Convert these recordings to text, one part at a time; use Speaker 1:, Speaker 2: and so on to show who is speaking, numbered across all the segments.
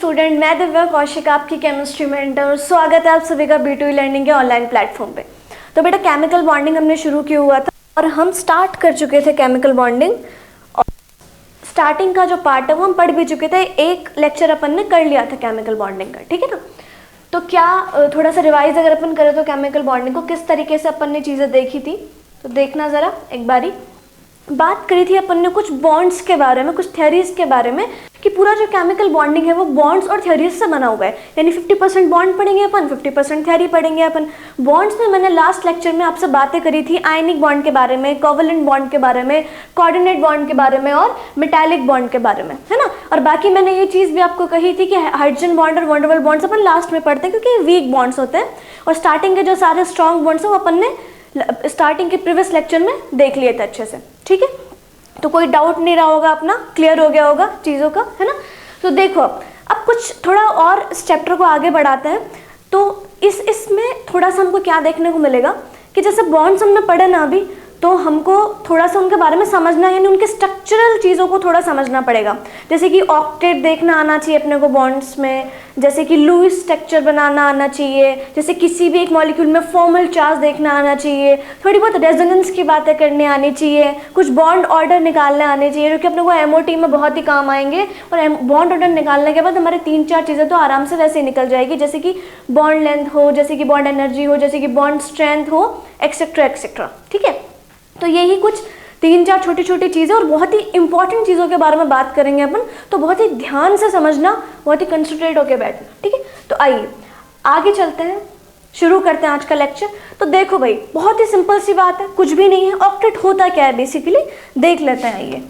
Speaker 1: Student, मैं दिव्या कौशिक आपकी chemistry mentor और स्वागत है आप सभी का B2E लर्निंग के ऑनलाइन प्लेटफॉर्म पे। तो बेटा केमिकल बॉन्डिंग हमने शुरू किया हुआ था और हम स्टार्ट कर चुके थे केमिकल बॉन्डिंग और स्टार्टिंग का जो पार्ट है वो हम पढ़ भी चुके थे। एक लेक्चर अपन ने कर लिया था केमिकल बॉन्डिंग का, ठीक है ना। तो क्या थोड़ा सा रिवाइज अगर अपन करें तो केमिकल बॉन्डिंग को किस तरीके से अपन ने चीज़ें देखी थी तो देखना ज़रा एक बारी। बात करी थी अपन ने कुछ बॉन्ड्स के बारे में, कुछ थ्योरीज के बारे में कि पूरा जो केमिकल बॉन्डिंग है वो बॉन्ड्स और थ्योरीज से बना हुआ है। यानी 50% बॉन्ड पढ़ेंगे अपन, 50% थ्योरी पढ़ेंगे अपन। बॉन्ड्स में मैंने लास्ट लेक्चर में आपसे बातें करी थी आयनिक बॉन्ड के बारे में, कोवलेंट बॉन्ड के बारे में, कोऑर्डिनेट बॉन्ड के बारे में और मेटालिक बॉन्ड के बारे में, है ना। और बाकी मैंने ये चीज़ भी आपको कही थी कि हाइड्रोजन बॉन्ड और वंडरवल बॉन्ड्स अपन लास्ट में पढ़ते हैं क्योंकि वीक बॉन्ड्स होते हैं और स्टार्टिंग के जो सारे स्ट्रॉन्ग बॉन्ड्स हैं वो अपन ने स्टार्टिंग के प्रीवियस लेक्चर में देख लिए थे अच्छे से, ठीक है। तो कोई डाउट नहीं रहा होगा, अपना क्लियर हो गया होगा चीज़ों का, है ना। तो देखो अब कुछ थोड़ा और इस चैप्टर को आगे बढ़ाते हैं। तो इसमें थोड़ा सा हमको क्या देखने को मिलेगा कि जैसे बॉन्ड्स हमने पढ़े ना अभी, तो हमको थोड़ा सा उनके बारे में समझना, यानी उनके स्ट्रक्चरल चीज़ों को थोड़ा समझना पड़ेगा। जैसे कि ऑक्टेट देखना आना चाहिए अपने को बॉन्ड्स में, जैसे कि लुईस स्ट्रक्चर बनाना आना चाहिए, जैसे किसी भी एक मॉलिक्यूल में फॉर्मल चार्ज देखना आना चाहिए, थोड़ी बहुत रेजोनेंस की बातें करने आनी चाहिए, कुछ बॉन्ड ऑर्डर निकालने आने चाहिए जो कि अपने को एमओटी में बहुत ही काम आएंगे। और बॉन्ड ऑर्डर निकालने के बाद हमारे 3-4 चीज़ें तो आराम से वैसे ही निकल जाएगी, जैसे कि बॉन्ड लेंथ हो, जैसे कि बॉन्ड एनर्जी हो, जैसे कि बॉन्ड स्ट्रेंथ हो, एक्सेट्रा एक्सेट्रा, ठीक है। तो यही कुछ 3-4 छोटी छोटी चीज़ें और बहुत ही इंपॉर्टेंट चीज़ों के बारे में बात करेंगे अपन। तो बहुत ही ध्यान से समझना, बहुत ही कंसंट्रेट होकर बैठना, ठीक है। तो आइए आगे चलते हैं, शुरू करते हैं आज का लेक्चर। तो देखो भाई, बहुत ही सिंपल सी बात है, कुछ भी नहीं है। ऑक्टेट होता क्या है बेसिकली देख लेते हैं। आइए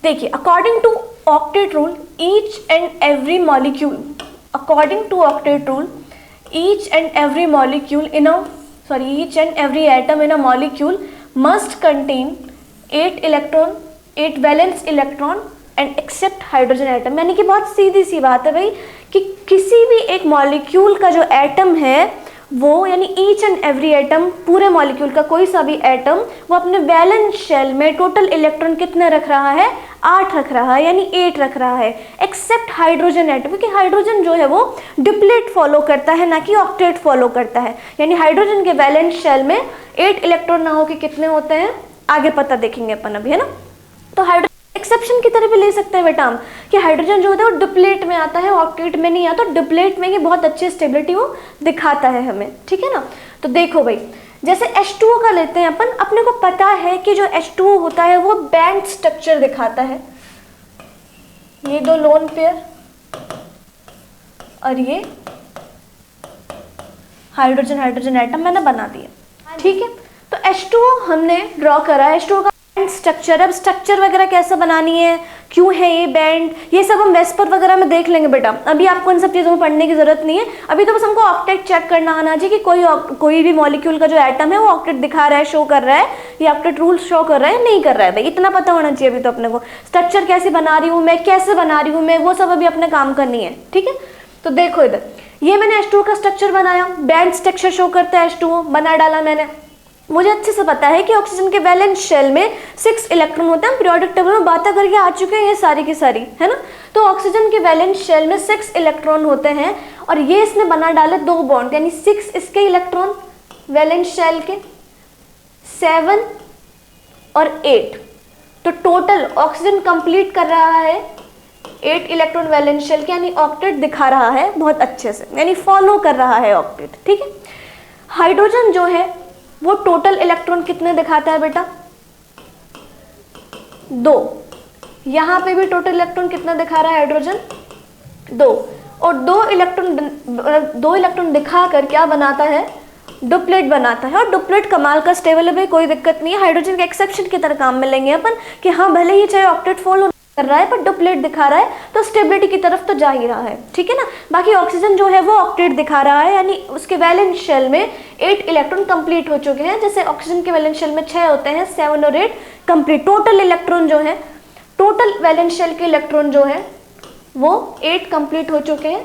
Speaker 1: देखिए, according to octet rule each and every molecule, according to octet rule each and every molecule in each and every atom in a molecule must contain 8 valence electron and except hydrogen atom। यानी कि बहुत सीधी सी बात है भाई कि किसी भी एक मॉलिक्यूल का जो एटम है वो, यानी ईच एंड एवरी एटम, पूरे मॉलिक्यूल का कोई सा भी एटम, वो अपने वैलेंस शेल में टोटल इलेक्ट्रॉन कितने रख रहा है? 8 रख रहा है, यानी 8 रख रहा है, एक्सेप्ट हाइड्रोजन एटम, क्योंकि हाइड्रोजन जो है वो डिप्लेट फॉलो करता है ना कि ऑक्टेट फॉलो करता है। यानी हाइड्रोजन के वैलेंस शेल में 8 इलेक्ट्रॉन ना हो के कितने होते हैं आगे पता देखेंगे अपन अभी, है ना। तो हाइड्रोजन एक्सेप्शन की तरह भी ले सकते हैं बेटा हम कि हाइड्रोजन जो होता है वो डिप्लेट में आता है, ऑक्टेट में नहीं आता। तो डिप्लेट में ही बहुत अच्छी स्टेबिलिटी वो दिखाता है हमें, ठीक है ना। तो देखो भाई, जैसे H2O का लेते हैं अपन, अपने को पता है कि जो H2O होता है वो बैंड स्ट्रक्चर दिखाता है। ये दो लोन पेयर और ये हाइड्रोजन हाइड्रोजन एटम मैंने बना दिया, ठीक है। तो H2O हमने ड्रॉ करा, H2O का स्ट्रक्चर। अब स्ट्रक्चर वगैरह कैसे बनानी है, क्यों है ये बैंड, ये सब हम वेस्पर वगैरह में देख लेंगे बेटा। अभी आपको इन सब चीज़ों में पढ़ने की जरूरत नहीं है। अभी तो बस हमको ऑक्टेट चेक करना आना चाहिए कि कोई भी मॉलिक्यूल का जो एटम है वो ऑक्टेट दिखा रहा है, शो कर रहा है, या ऑक्टेट रूल शो कर रहा है, नहीं कर रहा है भाई, इतना पता होना चाहिए अभी तो अपने को। स्ट्रक्चर कैसे बना रही हूँ मैं, कैसे बना रही हूँ मैं, वो सब अभी अपने काम करनी है, ठीक है। तो देखो इधर, ये मैंने H2O का स्ट्रक्चर बनाया, बैंड स्ट्रक्चर शो करता है, H2O बना डाला मैंने। मुझे अच्छे से पता है कि ऑक्सीजन के वैलेंस शेल में 6 इलेक्ट्रॉन होते हैं। हम पीरियोडिक टेबल में बातें करके आ चुके हैं ये सारी की सारी, है ना। तो ऑक्सीजन के वैलेंस शेल में 6 इलेक्ट्रॉन होते हैं और ये इसने बना डाले 2 बॉन्ड, यानी 6 इसके इलेक्ट्रॉन वैलेंस शेल के, 7 और 8। तो टोटल ऑक्सीजन कंप्लीट कर रहा है 8 इलेक्ट्रॉन वैलेंस शेल के, यानी ऑक्टेट दिखा रहा है बहुत अच्छे से, यानी फॉलो कर रहा है ऑक्टेट, ठीक है। हाइड्रोजन जो है वो टोटल इलेक्ट्रॉन कितने दिखाता है बेटा? 2। यहाँ पे भी टोटल इलेक्ट्रॉन कितना दिखा रहा है हाइड्रोजन? 2। और 2 इलेक्ट्रॉन दिखा कर क्या बनाता है? डुप्लेट बनाता है। और डुप्लेट कमाल का स्टेबल है भाई, कोई दिक्कत नहीं है। हाइड्रोजन के एक्सेप्शन की तरह काम में लेंगे अपन कि हाँ भले ही चाहे ऑक्टेट फॉलो कर रहा है पर डुप्लेट दिखा रहा है तो स्टेबिलिटी की तरफ तो जा ही रहा है, ठीक है ना। बाकी ऑक्सीजन जो है वो ऑक्टेट दिखा रहा है, यानी उसके वैलेंस शेल में 8 इलेक्ट्रॉन कंप्लीट हो चुके हैं। जैसे ऑक्सीजन के वैलेंस शेल में 6 होते हैं, 7 और 8 कंप्लीट। टोटल इलेक्ट्रॉन जो है, टोटल वैलेंस शेल के इलेक्ट्रॉन जो है वो 8 कंप्लीट हो चुके हैं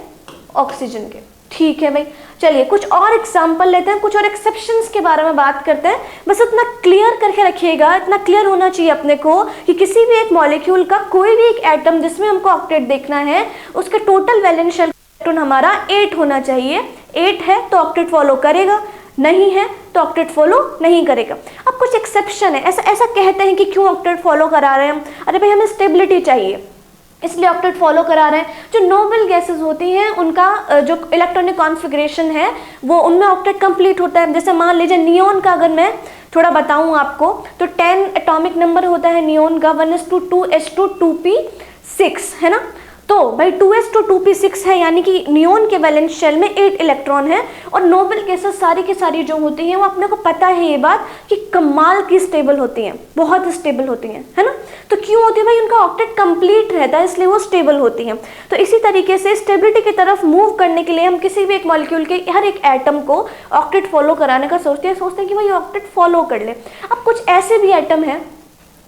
Speaker 1: ऑक्सीजन के, ठीक है भाई, चलिए कुछ और एग्जाम्पल लेते हैं, कुछ और एक्सेप्शंस के बारे में बात करते हैं। बस इतना क्लियर करके रखिएगा, इतना क्लियर होना चाहिए अपने को कि किसी भी एक मॉलिक्यूल का कोई भी एक एटम जिसमें हमको ऑक्टेट देखना है, उसका टोटल वैलेंस शेल इलेक्ट्रॉन हमारा 8 होना चाहिए। 8 है तो ऑक्टेट फॉलो करेगा, नहीं है तो ऑक्टेट फॉलो नहीं करेगा। अब कुछ एक्सेप्शन है, ऐसा कहते हैं कि क्यों ऑक्टेट फॉलो करा रहे हैं हम, अरे भाई हमें स्टेबिलिटी चाहिए इसलिए ऑक्टेट फॉलो करा रहे हैं। जो नोबल गैसेस होती हैं उनका जो इलेक्ट्रॉनिक कॉन्फ़िगरेशन है वो उनमें ऑक्टेट कंप्लीट होता है। जैसे मान लीजिए नियोन का अगर मैं थोड़ा बताऊं आपको तो 10 एटॉमिक नंबर होता है नियोन का, 1s2 2s2 2p6 है ना। तो भाई 2s2 2p6 है, यानी कि नियोन के वैलेंस शेल में 8 इलेक्ट्रॉन है। और नोबल गैसेस सारी की सारी जो होती हैं वो अपने को पता है ये बात कि कमाल की स्टेबल होती हैं, बहुत स्टेबल होती हैं, है ना। तो क्यों होती है भाई, उनका ऑक्टेट कंप्लीट रहता है इसलिए वो स्टेबल होती हैं। तो इसी तरीके से स्टेबिलिटी की तरफ मूव करने के लिए हम किसी भी एक मॉलिक्यूल के हर एक एटम को ऑक्टेट फॉलो कराने का सोचते हैं कि भाई ऑक्टेट फॉलो कर ले। अब कुछ ऐसे भी एटम है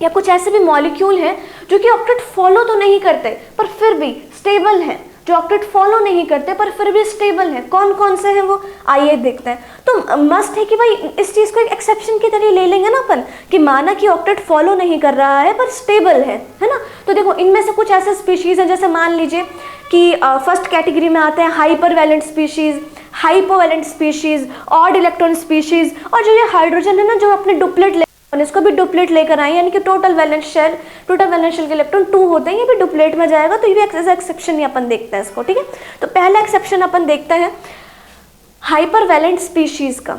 Speaker 1: या कुछ ऐसे भी मॉलिक्यूल हैं जो कि ऑक्टेट फॉलो तो नहीं करते पर फिर भी स्टेबल हैं, जो ऑक्टेट फॉलो नहीं करते पर फिर भी स्टेबल हैं। कौन कौन से हैं वो, आइए देखते हैं। तो मस्ट है कि भाई इस चीज़ को एक एक्सेप्शन की तरह ले लेंगे ना अपन, कि माना कि ऑक्टेट फॉलो नहीं कर रहा है पर स्टेबल है ना। तो देखो इनमें से कुछ ऐसे स्पीशीज़ हैं, जैसे मान लीजिए कि फर्स्ट कैटेगरी में आते हैं hypervalent species, hypovalent species, odd electron species, और जो ये हाइड्रोजन है ना जो अपने डुप्लेट इसको भी डुप्लेट लेकर आए, यानी कि टोटल वैलेंस शेल के इलेक्ट्रॉन 2 होते हैं, ये भी डुप्लेट में जाएगा। तो ये भी एक्सेप्शन ही अपन देखते हैं इसको, ठीक है। तो पहला एक्सेप्शन अपन देखते हैं हाइपर वैलेंट स्पीशीज का।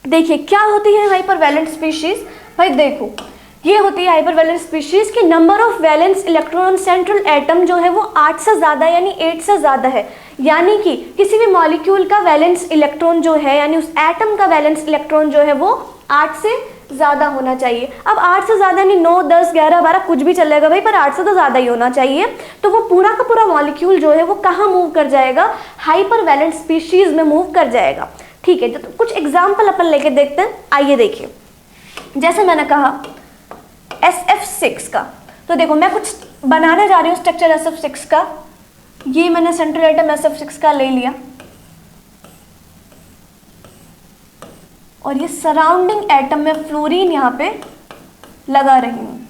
Speaker 1: देखिए क्या होती है हाइपर वैलेंट स्पीशीज, भाई देखो ये होती है हाइपर वैलेंट स्पीशीज की number of valence electron central atom जो है वो 8 से ज़्यादा यानी 8 से ज़्यादा है। यानी कि किसी भी मॉलिक्यूल का वैलेंस इलेक्ट्रॉन जो है यानी उस एटम का वैलेंस इलेक्ट्रॉन जो है वो 8 से ज़्यादा होना चाहिए। अब 8 से ज़्यादा यानी 9 10 11 12 कुछ भी चलेगा भाई, पर 8 से तो ज़्यादा ही होना चाहिए। तो वो पूरा का पूरा मॉलिक्यूल जो है वो कहाँ मूव कर जाएगा, हाइपर वैलेंट स्पीशीज़ में मूव कर जाएगा, ठीक है। तो कुछ एग्जाम्पल अपन लेके देखते हैं, आइए देखिए। जैसे मैंने कहा SF6 का, तो देखो मैं कुछ बनाने जा रही हूँ स्ट्रक्चर SF6 का। ये मैंने सेंट्रल एटम SF6 का ले लिया और ये सराउंडिंग एटम में फ्लोरीन यहाँ पे लगा रही हूँ,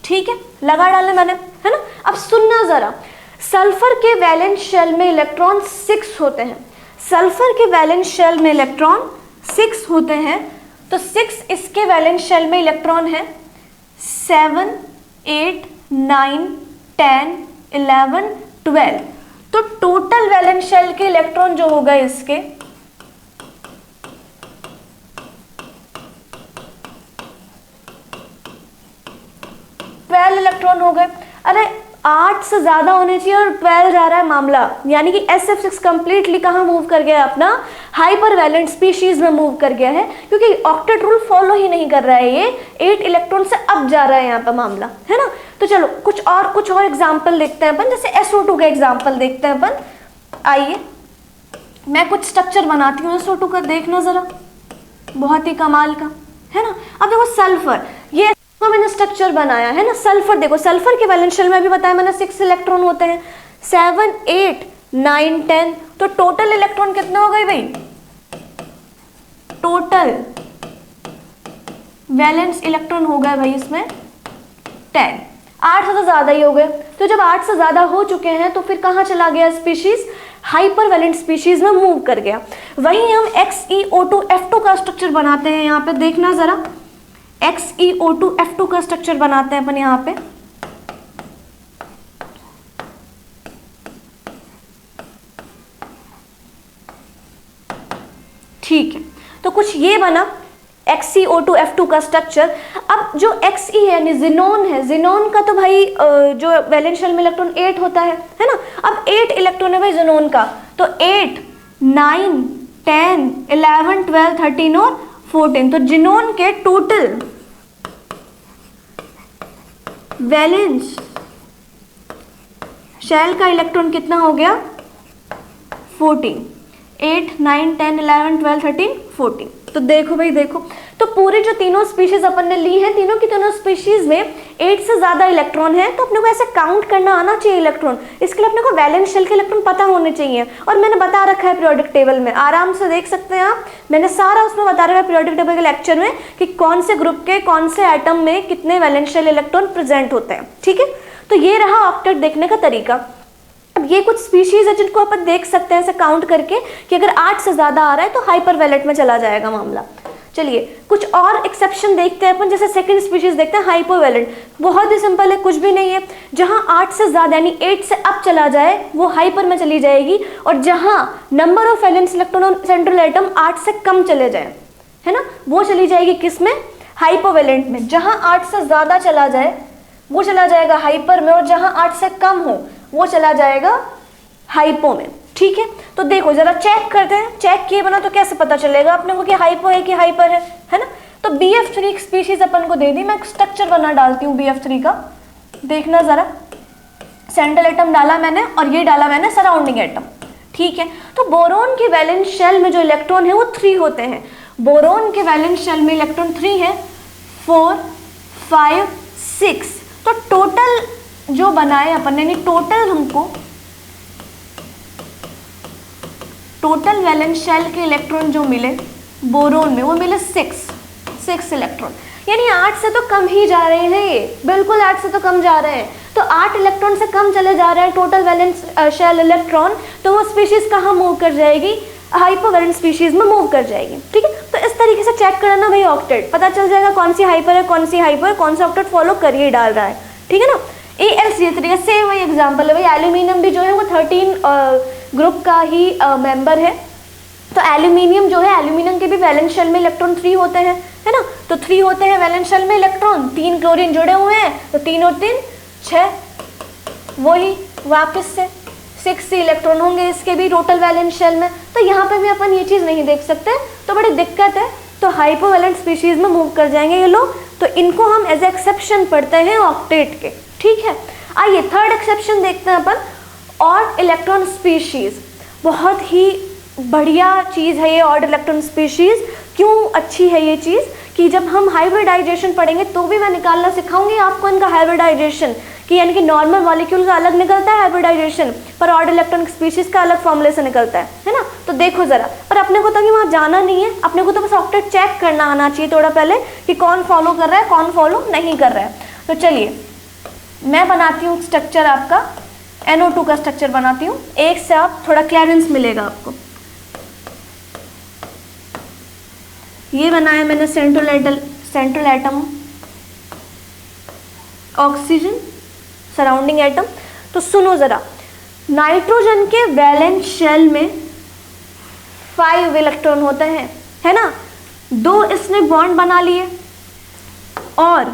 Speaker 1: ठीक है, लगा डाले मैंने, है ना। अब सुनना जरा, सल्फर के वैलेंस शेल में इलेक्ट्रॉन 6 होते हैं, सल्फर के वैलेंस शेल में इलेक्ट्रॉन 6 होते हैं। तो 6 इसके वैलेंस शेल में इलेक्ट्रॉन है 7 8 9 10 11 12। तो टोटल वैलेंस शेल के इलेक्ट्रॉन जो होगा इसके 12 इलेक्ट्रॉन हो गए। अरे 8 से ज्यादा होने चाहिए और 12 जा रहा है मामला, यानी कि SF6 कंप्लीटली कहाँ मूव कर गया, अपना हाइपर वैलेंट स्पीशीज में मूव कर गया है, क्योंकि ऑक्टेट रूल फॉलो ही नहीं कर रहा है, ये 8 इलेक्ट्रॉन से अब जा रहा है यहाँ पर मामला, है ना। तो चलो कुछ और एग्जाम्पल देखते हैं अपन, जैसे SO2 का एग्जाम्पल देखते हैं अपन। आइए मैं कुछ स्ट्रक्चर बनाती हूँ SO2 का, देखना जरा, बहुत ही कमाल का, है ना। अब देखो सल्फर, ये तो मैंने स्ट्रक्चर बनाया है ना। सल्फर देखो, सल्फर के वैलेंस शेल में भी बताया मैंने 6 इलेक्ट्रॉन होते हैं, 7 8 9 10। तो टोटल इलेक्ट्रॉन कितने हो गए भाई, टोटल वैलेंस इलेक्ट्रॉन हो गए भाई इसमें 10। 8 से तो ज्यादा ही हो गए। तो जब 8 से ज्यादा हो चुके हैं तो फिर कहाँ चला गया स्पीशीज, हाइपर वैलेंट स्पीशीज में मूव कर गया। वहीं हम XeO2F2 का स्ट्रक्चर बनाते हैं, यहाँ पे देखना जरा, XeO2F2 का स्ट्रक्चर बनाते हैं अपन यहाँ पे। ठीक है, तो कुछ ये बना XeO2F2 का स्ट्रक्चर। अब जो Xe है यानी जिनोन है, जिनोन का तो भाई जो वैलेंस शेल में इलेक्ट्रॉन 8 होता है ना। अब 8 इलेक्ट्रॉन है भाई जिनोन का, तो 8 9 10 11 12 13 और 14। तो जिनोन के टोटल वैलेंस शेल का इलेक्ट्रॉन कितना हो गया, 14। 8 9 10 11 12 13 14। तो देखो भाई देखो, तो पूरी जो तीनों स्पीशीज अपन ने ली हैं, तीनों की तीनों स्पीशीज में 8 से ज़्यादा इलेक्ट्रॉन है, तो अपने को ऐसे काउंट करना आना चाहिए इलेक्ट्रॉन। इसके लिए अपने को वैलेंस शेल के इलेक्ट्रॉन पता होने चाहिए, और मैंने बता रखा है पीरियोडिक टेबल में, आराम से देख सकते हैं आप, मैंने सारा उसमें बता रखा है पीरियोडिक टेबल के लेक्चर में कि कौन से ग्रुप के कौन से एटम में कितने वैलेंस शेल इलेक्ट्रॉन प्रेजेंट होते हैं। ठीक है, तो ये रहा ऑक्टेट देखने का तरीका। अब ये कुछ स्पीशीज है जिनको अपन देख सकते हैं ऐसे काउंट करके कि अगर 8 से ज़्यादा आ रहा है तो हाइपरवैलेंट में चला जाएगा मामला। चलिए कुछ और एक्सेप्शन देखते हैं अपन, जैसे सेकंड स्पीशीज देखते हैं हाइपोवैलेंट। बहुत ही सिंपल है, कुछ भी नहीं है, जहां 8 से ज़्यादा यानी 8 से अप चला जाए वो हाइपर में चली जाएगी, और जहां number of valence electron on central atom 8 से कम चले जाए, है ना, वो चली जाएगी किस में, हाइपोवैलेंट में। जहां 8 से ज़्यादा चला जाए वो चला जाएगा हाइपर में, और जहां 8 से कम हो वो चला जाएगा हाइपो में। ठीक है, तो देखो जरा चेक करते हैं, चेक किए बिना तो कैसे पता चलेगा अपने को कि हाइपो है कि हाइपर है ना। तो BF3 स्पीशीज अपन को दे दी, मैं स्ट्रक्चर बना डालती हूँ BF3 का, देखना जरा। सेंट्रल एटम डाला मैंने और ये डाला मैंने सराउंडिंग एटम। ठीक है, तो बोरोन के वैलेंस शेल में जो इलेक्ट्रॉन है वो 3 होते हैं। बोरोन के वैलेंस शेल में इलेक्ट्रॉन 3 है, 4, 5, 6। तो टोटल जो बनाए अपन ने, टोटल हमको टोटल वैलेंस शेल के इलेक्ट्रॉन जो मिले बोरोन में वो मिले 6 इलेक्ट्रॉन, यानी 8 से तो कम ही जा रहे हैं ये, बिल्कुल 8 से तो कम जा रहे हैं। तो 8 इलेक्ट्रॉन से कम चले जा रहे हैं टोटल वैलेंस शेल इलेक्ट्रॉन, तो वो स्पीशीज कहाँ मूव कर जाएगी, हाइपोवैलेंट स्पीशीज में मूव कर जाएगी। ठीक है, तो इस तरीके से चेक करना भाई ऑक्टेट, पता चल जाएगा कौन सी हाइपर है कौन सी हाइपर, कौन सा ऑक्टेट फॉलो कर ही डाल रहा है। ठीक है ना, ALCH तरीका सेम वही एग्जाम्पल है भाई। एल्यूमिनियम भी जो है वो 13 ग्रुप का ही मेंबर है। तो एल्यूमिनियम जो है, एल्यूमिनियम के भी वैलेंस शेल में इलेक्ट्रॉन 3 होते हैं, है ना, तो 3 होते हैं वैलेंस शेल में इलेक्ट्रॉन, 3 क्लोरीन जुड़े हुए हैं, तो 3 और 3 6, वही वापस से 6 इलेक्ट्रॉन होंगे इसके भी टोटल वैलेंस शेल में। तो यहाँ पे भी अपन ये चीज़ नहीं देख सकते, तो बड़ी दिक्कत है। तो हाइपोवैलेंट स्पीशीज में मूव कर जाएंगे ये लोग, तो इनको हम एज एक्सेप्शन पढ़ते हैं ऑक्टेट के। ठीक है, आइए थर्ड एक्सेप्शन देखते हैं अपन, ऑड इलेक्ट्रॉन स्पीशीज। बहुत ही बढ़िया चीज़ है ये ऑड इलेक्ट्रॉन स्पीशीज। क्यों अच्छी है ये चीज़ कि जब हम हाइब्रिडाइजेशन पढ़ेंगे तो भी मैं निकालना सिखाऊंगी आपको इनका हाइब्रिडाइजेशन, कि यानी कि नॉर्मल मॉलिक्यूल का अलग निकलता है हाइब्रिडाइजेशन, पर ऑड इलेक्ट्रॉन स्पीशीज का अलग फॉर्मूले से निकलता है ना। तो देखो जरा, पर अपने को तो कि वहाँ जाना नहीं है, अपने को तो बस ऑक्टेट चेक करना आना चाहिए थोड़ा पहले कि कौन फॉलो कर रहा है कौन फॉलो नहीं कर रहा है। तो चलिए मैं बनाती हूँ स्ट्रक्चर, आपका NO2 का स्ट्रक्चर बनाती हूँ, एक से आप थोड़ा क्लियरेंस मिलेगा आपको। ये बनाया मैंने central atom oxygen, surrounding atom. तो सुनो जरा, नाइट्रोजन के वैलेंस शेल में 5 इलेक्ट्रॉन होते हैं, है ना, 2 इसने बॉन्ड बना लिए और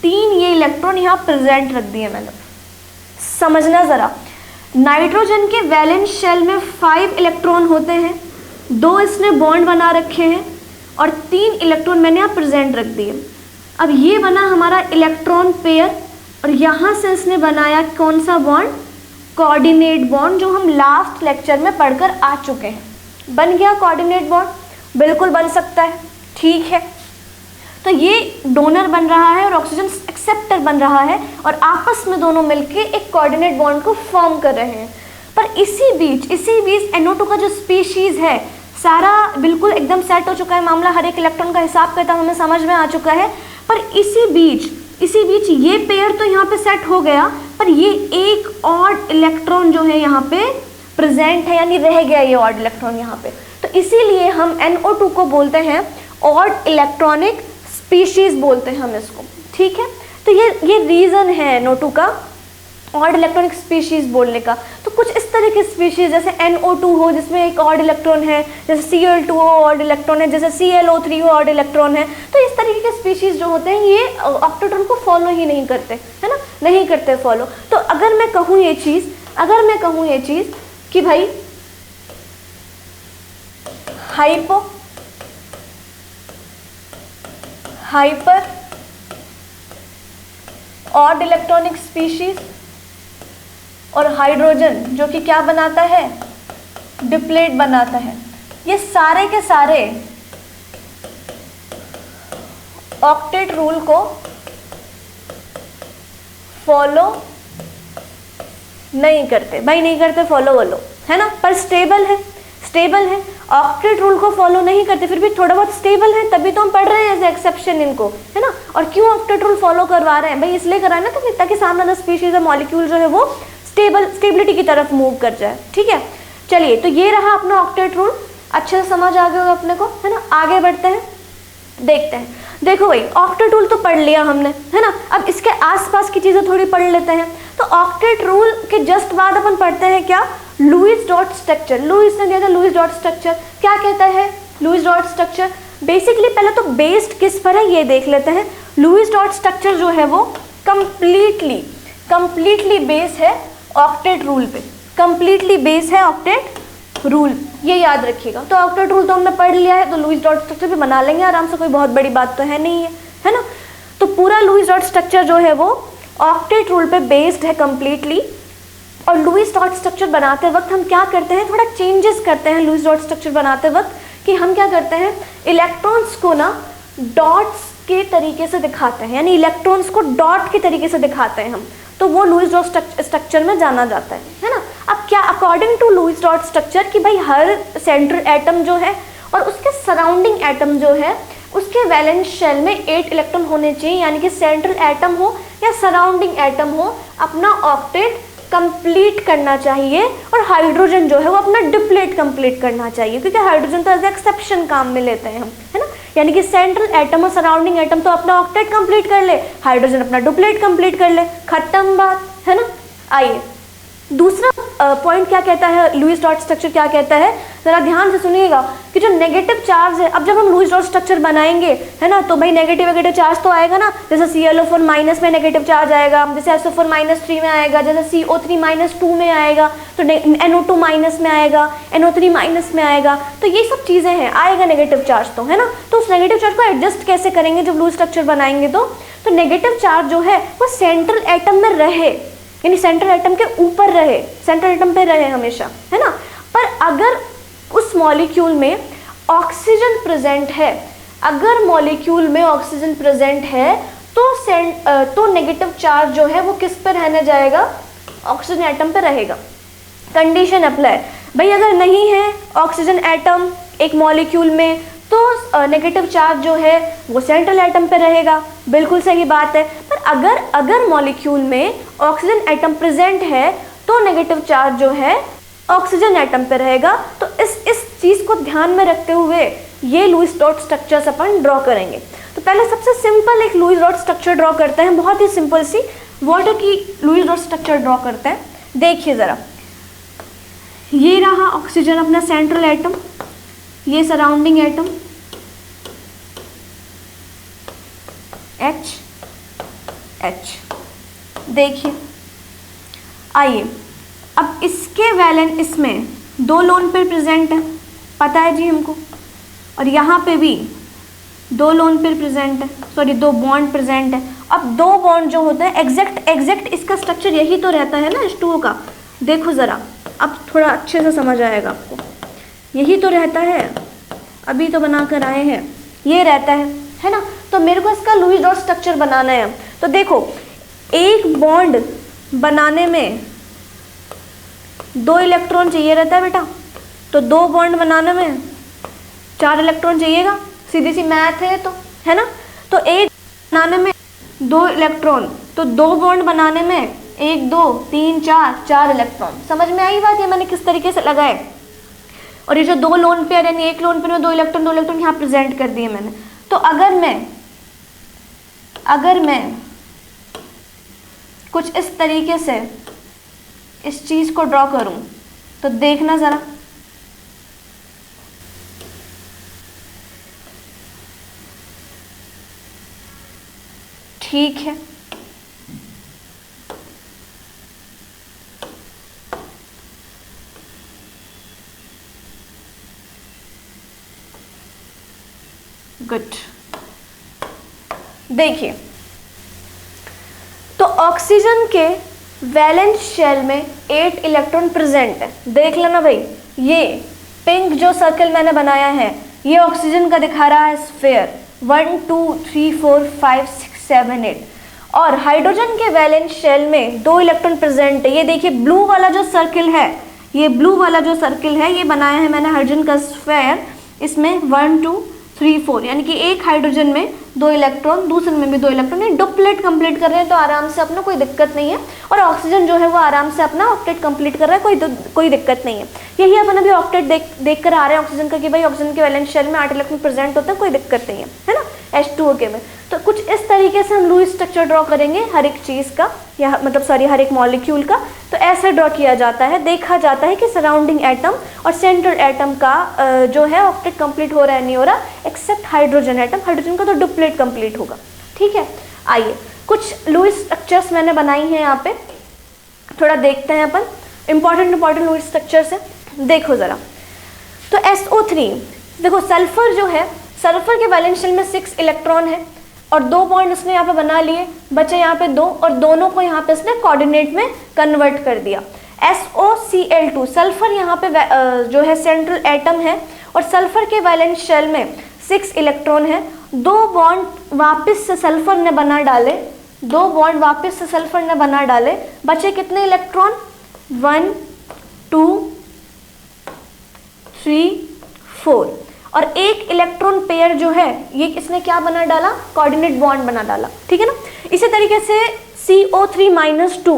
Speaker 1: 3 ये इलेक्ट्रॉन यहाँ प्रेजेंट रख दिए मैंने। समझना जरा, नाइट्रोजन के वैलेंस शेल में 5 इलेक्ट्रॉन होते हैं, 2 इसने बॉन्ड बना रखे हैं और 3 इलेक्ट्रॉन मैंने यहाँ प्रेजेंट रख दिए। अब ये बना हमारा इलेक्ट्रॉन पेयर, और यहाँ से इसने बनाया कौन सा बॉन्ड, कोऑर्डिनेट बॉन्ड, जो हम लास्ट लेक्चर में पढ़कर आ चुके हैं। बन गया कोऑर्डिनेट बॉन्ड, बिल्कुल बन सकता है। ठीक है, तो ये डोनर बन रहा है और ऑक्सीजन एक्सेप्टर बन रहा है, और आपस में दोनों मिलके एक कोऑर्डिनेट बॉन्ड को फॉर्म कर रहे हैं। पर इसी बीच NO2 का जो स्पीशीज है सारा बिल्कुल एकदम सेट हो चुका है मामला, हर एक इलेक्ट्रॉन का हिसाब किताब हमें समझ में आ चुका है। पर इसी बीच ये पेयर तो यहाँ पे सेट हो गया, पर ये एक ऑड इलेक्ट्रॉन जो है यहाँ पे प्रेजेंट है, यानी रह गया ये ऑड इलेक्ट्रॉन यहाँ पे। तो इसीलिए हम NO2 को बोलते हैं ऑड इलेक्ट्रॉनिक स्पीशीज बोलते हैं हम इसको। ठीक है, तो ये रीज़न है NO2 का ऑड इलेक्ट्रॉनिक स्पीशीज बोलने का। तो कुछ इस तरह की स्पीशीज जैसे NO2 हो जिसमें एक ऑड इलेक्ट्रॉन है, जैसे Cl2 हो ऑड इलेक्ट्रॉन है, जैसे ClO3 हो ऑड इलेक्ट्रॉन है। तो इस तरीके के स्पीशीज जो होते हैं ये ऑक्टेट्रॉन को फॉलो ही नहीं करते, है ना, नहीं करते फॉलो। तो अगर मैं कहूँ ये चीज़ कि भाई हाइपर ऑड इलेक्ट्रॉनिक स्पीशीज और हाइड्रोजन जो कि क्या बनाता है, डिप्लेट बनाता है। ये सारे के सारे ऑक्टेट रूल को फॉलो नहीं करते, भाई नहीं करते फॉलो वॉलो, है ना, पर स्टेबल है, स्टेबल है। ऑक्टेट रूल को फॉलो नहीं करते फिर भी थोड़ा बहुत स्टेबल है, तभी तो हम पढ़ रहे हैं एज एक्सेप्शन इनको, है ना। और क्यों ऑक्टेट रूल फॉलो करवा रहे हैं भाई, इसलिए करा ना तो ताकि सामने वाला स्पीशीज मॉलिक्यूल जो है वो स्टेबिलिटी की तरफ मूव कर जाए, ठीक है। चलिए, तो ये रहा अपना ऑक्टेट रूल, अच्छे से समझ आ गया होगा अपने को, है ना। आगे बढ़ते हैं, देखते हैं। देखो भाई, ऑक्टेट रूल तो पढ़ लिया हमने, है ना। अब इसके आसपास की चीजें थोड़ी पढ़ लेते हैं। तो ऑक्टेट रूल के जस्ट बाद अपन पढ़ते हैं क्या, लुईस डॉट स्ट्रक्चर। लुईस ने दिया था लुईस डॉट स्ट्रक्चर, क्या कहता है लुईस डॉट स्ट्रक्चर। बेसिकली पहले तो बेस्ड किस पर है ये देख लेते हैं। लुईस डॉट स्ट्रक्चर जो है वो कंप्लीटली बेस है ऑक्टेट रूल पे, कंप्लीटली बेस है ऑक्टेट रूल, ये याद रखिएगा। तो ऑक्टेट रूल तो हमने पढ़ लिया है, तो लुईस डॉट स्ट्रक्चर भी बना लेंगे आराम से, कोई बहुत बड़ी बात तो है नहीं है ना। तो पूरा लुईस डॉट स्ट्रक्चर जो है वो ऑक्टेट रूल पे बेस्ड है कंप्लीटली। और लुईस डॉट स्ट्रक्चर बनाते वक्त हम क्या करते हैं, थोड़ा चेंजेस करते हैं लुईस डॉट स्ट्रक्चर बनाते वक्त, कि हम क्या करते हैं, इलेक्ट्रॉन्स को ना डॉट्स के तरीके से दिखाते हैं, यानी इलेक्ट्रॉन्स को डॉट के तरीके से दिखाते हैं हम, तो वो लुईस डॉट स्ट्रक्चर में जाना जाता है ना। अब क्या, according to Lewis dot structure, कि भाई हर सेंट्रल एटम जो है और उसके सराउंडिंग एटम जो है उसके वैलेंस शेल में 8 इलेक्ट्रॉन होने चाहिए, यानी कि सेंट्रल एटम हो या सराउंडिंग एटम हो अपना ऑक्टेट कंप्लीट करना चाहिए, और हाइड्रोजन जो है वो अपना डिप्लेट कंप्लीट करना चाहिए, क्योंकि हाइड्रोजन तो एज एक्सेप्शन काम में लेते हैं हम, है ना। यानी कि सेंट्रल एटम और सराउंडिंग एटम तो अपना ऑक्टेट कंप्लीट कर ले, हाइड्रोजन अपना डिप्लेट कंप्लीट कर ले, खत्म बात, है ना। आइए दूसरा पॉइंट क्या कहता है लुईस डॉट स्ट्रक्चर, क्या कहता है, जरा ध्यान से सुनिएगा, कि जो नेगेटिव चार्ज है, अब जब हम लुईस डॉट स्ट्रक्चर बनाएंगे, है ना, तो भाई नेगेटिव चार्ज तो आएगा ना, जैसे ClO4 माइनस में नेगेटिव चार्ज आएगा, जैसे SO4 -3 में आएगा, जैसे CO3 -2 में आएगा, तो NO2 माइनस में आएगा, NO3 माइनस में आएगा, तो ये सब चीज़ें हैं, आएगा नेगेटिव चार्ज तो, है ना। तो उस नेगेटिव चार्ज को एडजस्ट कैसे करेंगे जब लुईस स्ट्रक्चर बनाएंगे, तो नेगेटिव चार्ज जो है वो सेंट्रल एटम में रहे, यानी सेंट्रल एटम के ऊपर रहे, सेंट्रल एटम पे रहे हमेशा, है ना। पर अगर उस मॉलिक्यूल में ऑक्सीजन प्रेजेंट है, अगर मॉलिक्यूल में ऑक्सीजन प्रेजेंट है तो नेगेटिव चार्ज जो है वो किस पे रहने जाएगा, ऑक्सीजन एटम पे रहेगा। कंडीशन अप्लाई, भाई अगर नहीं है ऑक्सीजन एटम एक मॉलिक्यूल में, तो नेगेटिव चार्ज जो है वो सेंट्रल एटम पे रहेगा, बिल्कुल सही बात है। पर अगर मॉलिक्यूल में ऑक्सीजन एटम प्रेजेंट है तो नेगेटिव चार्ज जो है ऑक्सीजन एटम पे रहेगा। तो इस चीज़ को ध्यान में रखते हुए ये लुईस डॉट स्ट्रक्चर्स अपन ड्रॉ करेंगे। तो पहले सबसे सिंपल एक लुईस डॉट स्ट्रक्चर ड्रॉ करते हैं, बहुत ही सिंपल सी वाटर की लुईस डॉट स्ट्रक्चर ड्रॉ करते हैं। देखिए ज़रा, ये रहा ऑक्सीजन अपना सेंट्रल एटम, ये सराउंडिंग एटम H। देखिए, आइए अब इसके वैलेंस, इसमें 2 लोन पेयर प्रेजेंट है, पता है जी हमको, और यहाँ पे भी 2 लोन पेयर प्रेजेंट है, सॉरी 2 बॉन्ड प्रेजेंट है। अब 2 बॉन्ड जो होते हैं एग्जैक्ट इसका स्ट्रक्चर यही तो रहता है ना H2O का। देखो ज़रा, अब थोड़ा अच्छे से समझ आएगा आपको, यही तो रहता है, अभी तो बना कर आए हैं, ये रहता है ना। तो मेरे को इसका लुईस डॉट स्ट्रक्चर बनाना है। तो देखो, एक बॉन्ड बनाने में 2 इलेक्ट्रॉन चाहिए रहता है बेटा, तो 2 बॉन्ड बनाने में 4 इलेक्ट्रॉन चाहिएगा, सीधी सी मैथ है तो, है ना। तो एक बनाने में 2 इलेक्ट्रॉन, तो 2 बॉन्ड बनाने में 1 2 3 4 इलेक्ट्रॉन। समझ में आई बात, ये मैंने किस तरीके से लगाए। और ये जो 2 लोन पेयर यानी एक लोन पेयर में 2 इलेक्ट्रॉन यहाँ प्रेजेंट कर दिए मैंने। तो अगर मैं कुछ इस तरीके से इस चीज़ को ड्रॉ करूं, तो देखना ज़रा, ठीक है। गुड। देखिए, तो ऑक्सीजन के वैलेंस शेल में 8 इलेक्ट्रॉन प्रेजेंट है, देख लेना भाई, ये पिंक जो सर्कल मैंने बनाया है ये ऑक्सीजन का दिखा रहा है स्फीयर 1 2 3 4 5 6 7 8, और हाइड्रोजन के वैलेंस शेल में 2 इलेक्ट्रॉन प्रेजेंट है। ये देखिए ब्लू वाला जो सर्किल है, ये ब्लू वाला जो सर्किल है ये बनाया है मैंने हाइड्रोजन का स्फीयर, इसमें 1 2 3 4 यानी कि एक हाइड्रोजन में 2 इलेक्ट्रॉन, दूसरे में भी 2 इलेक्ट्रॉन, ये डुप्लेट कंप्लीट कर रहे हैं तो आराम से अपना कोई दिक्कत नहीं है, और ऑक्सीजन जो है वो आराम से अपना ऑक्टेट कंप्लीट कर रहा है, कोई दिक्कत नहीं है। यही अपन अभी ऑक्टेट देख कर आ रहे हैं ऑक्सीजन का कि भाई ऑक्सीजन के वैलेंस शेल में 8 इलेक्ट्रॉन प्रेजेंट होता है, कोई दिक्कत नहीं है ना H2O के में। तो कुछ इस तरीके से हम लुईस स्ट्रक्चर ड्रॉ करेंगे हर एक चीज़ का, या मतलब सॉरी हर एक मॉलिक्यूल का। तो ऐसे ड्रॉ किया जाता है, देखा जाता है कि सराउंडिंग एटम और सेंट्रल एटम का जो है ऑक्टेट कंप्लीट हो रहा है नहीं हो रहा, एक्सेप्ट हाइड्रोजन एटम, हाइड्रोजन का तो डुप्लेट कंप्लीट होगा। ठीक है, आइए कुछ लुईस स्ट्रक्चर्स मैंने बनाई हैं यहाँ पे, थोड़ा देखते हैं अपन इंपॉर्टेंट लुईस स्ट्रक्चर से। देखो ज़रा, तो SO3 देखो, सल्फर जो है, सल्फर के वैलेंस शेल में 6 इलेक्ट्रॉन है और 2 बॉन्ड इसने यहाँ पे बना लिए, बचे यहाँ पे 2, और दोनों को यहाँ पे इसने कोऑर्डिनेट में कन्वर्ट कर दिया। SOCl2 सल्फर यहाँ पे जो है सेंट्रल एटम है और सल्फर के वैलेंस शेल में 6 इलेक्ट्रॉन है, 2 बॉन्ड वापस से सल्फर ने बना डाले, 2 बॉन्ड वापस से सल्फर ने बना डाले, बचे कितने इलेक्ट्रॉन 1 2 3 4, और एक इलेक्ट्रॉन पेयर जो है ये इसने क्या बना डाला, कोऑर्डिनेट बॉन्ड बना डाला। ठीक है ना। इसी तरीके से CO3-2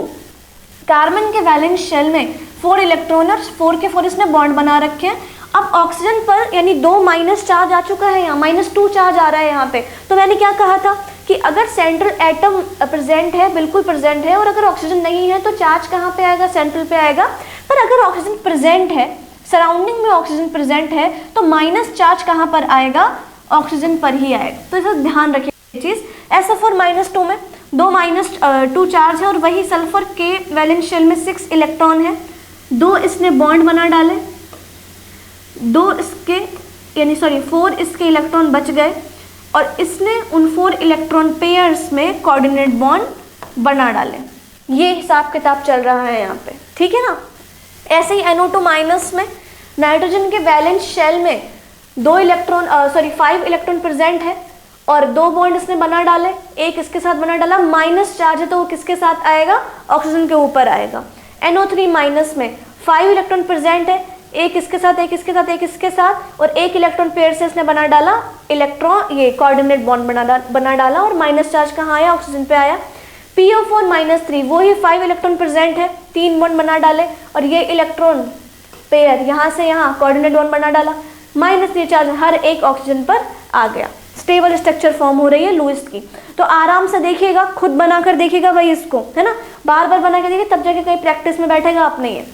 Speaker 1: कार्बन के वैलेंस शेल में 4 इलेक्ट्रॉन और 4 के 4 इसने बॉन्ड बना रखे हैं। अब ऑक्सीजन पर यानी 2 माइनस चार्ज आ चुका है, यहाँ -2 चार्ज आ रहा है यहाँ पे। तो मैंने क्या कहा था कि अगर सेंट्रल एटम प्रेजेंट है, बिल्कुल प्रेजेंट है, और अगर ऑक्सीजन नहीं है तो चार्ज कहाँ पे आएगा, सेंट्रल पे आएगा। पर अगर ऑक्सीजन प्रेजेंट है, सराउंडिंग में ऑक्सीजन प्रेजेंट है, तो माइनस चार्ज कहाँ पर आएगा, ऑक्सीजन पर ही आएगा। तो इसे ध्यान रखिए चीज़। SO4-2 में 2 चार्ज है और वही सल्फर के वैलेंस शेल में 6 इलेक्ट्रॉन है, 2 इसने बॉन्ड बना डाले, 2 इसके यानी 4 इसके इलेक्ट्रॉन बच गए और इसने उन 4 इलेक्ट्रॉन पेयर्स में कोऑर्डिनेट बॉन्ड बना डाले। ये हिसाब किताब चल रहा है यहाँ पे, ठीक है ना। ऐसे ही NO2- में नाइट्रोजन के वैलेंस शेल में 5 इलेक्ट्रॉन प्रेजेंट है और 2 बॉन्ड इसने बना डाले, एक इसके साथ बना डाला, माइनस चार्ज है तो वो किसके साथ आएगा, ऑक्सीजन के ऊपर आएगा। NO3- में 5 इलेक्ट्रॉन प्रेजेंट है, एक इसके साथ, एक इसके साथ, एक इसके साथ, और एक इलेक्ट्रॉन पेयर से इसने बना डाला इलेक्ट्रॉन, ये कोऑर्डिनेट बॉन्ड बना डाला और माइनस चार्ज कहाँ आया, ऑक्सीजन पे आया। PO4-3 वो ही 5 इलेक्ट्रॉन प्रेजेंट है, 3 बॉन्ड बना डाले और ये इलेक्ट्रॉन पेयर यहाँ से यहाँ कोऑर्डिनेट बॉन्ड बना डाला, -3 चार्ज हर एक ऑक्सीजन पर आ गया। स्टेबल स्ट्रक्चर फॉर्म हो रही है लुईस की। तो आराम से देखिएगा, खुद बनाकर देखिएगा भाई इसको, है ना, बार बार बना के देखिए, तब जाके कहीं प्रैक्टिस में बैठेगा आपने ये।